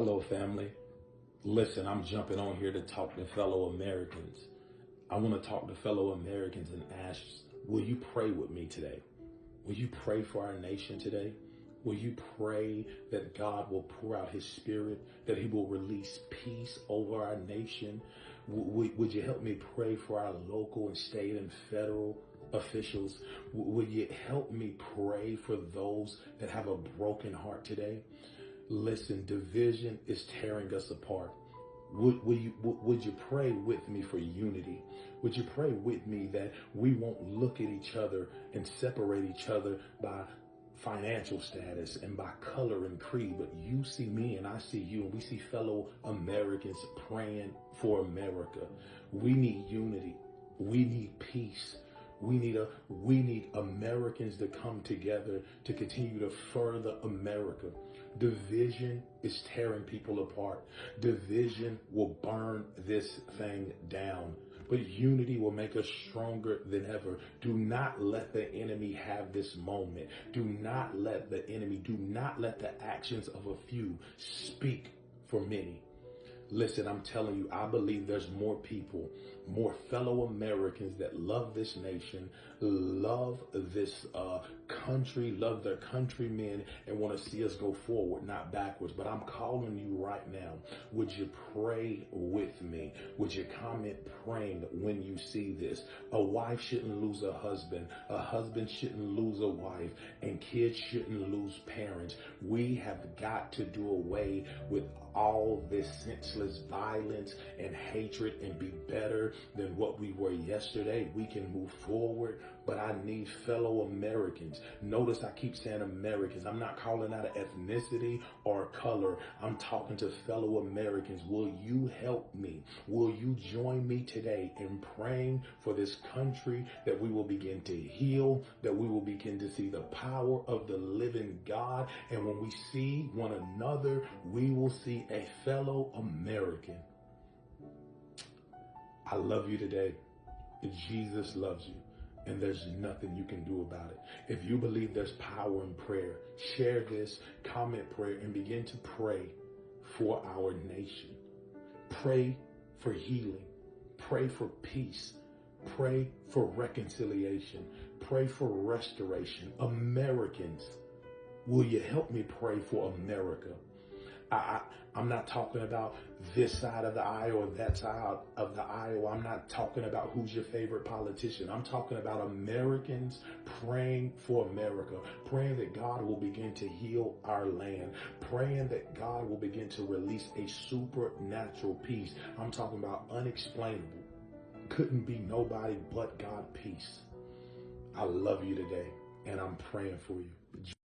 Hello, family. Listen, I'm jumping on here to talk to fellow Americans. I want to talk to fellow Americans and ask, will you pray with me today? Will you pray for our nation today? Will you pray that God will pour out his spirit, that he will release peace over our nation? Would you help me pray for our local and state and federal officials? Would you help me pray for those that have a broken heart today? Listen, division is tearing us apart. Would you pray with me for unity? Would you pray with me that we won't look at each other and separate each other by financial status and by color and creed, but you see me and I see you, and we see fellow Americans praying for America. We need unity. We need peace. We need Americans to come together to continue to further America. Division is tearing people apart. Division will burn this thing down. But unity will make us stronger than ever. Do not let the enemy have this moment. Do not let the actions of a few speak for many. Listen, I'm telling you, I believe there's more people, more fellow Americans that love this nation, love this country, love their countrymen, and want to see us go forward, not backwards. But I'm calling you right now. Would you pray with me? Would you comment praying when you see this? A wife shouldn't lose a husband shouldn't lose a wife, and kids shouldn't lose parents. We have got to do away with all this senseless violence and hatred and be better than what we were yesterday. We can move forward, but I need fellow Americans. Notice I keep saying Americans. I'm not calling out an ethnicity or color. I'm talking to fellow Americans. Will you help me? Will you join me today in praying for this country, that we will begin to heal, that we will begin to see the power of the living God, and when we see one another, we will see a fellow American. I love you today. Jesus loves you, and there's nothing you can do about it. If you believe there's power in prayer, share this, comment prayer, and begin to pray for our nation. Pray for healing. Pray for peace. Pray for reconciliation. Pray for restoration. Americans, will you help me pray for America? I'm not talking about this side of the aisle or that side of the aisle. I'm not talking about who's your favorite politician. I'm talking about Americans praying for America, praying that God will begin to heal our land, praying that God will begin to release a supernatural peace. I'm talking about unexplainable. Couldn't be nobody but God peace. I love you today, and I'm praying for you.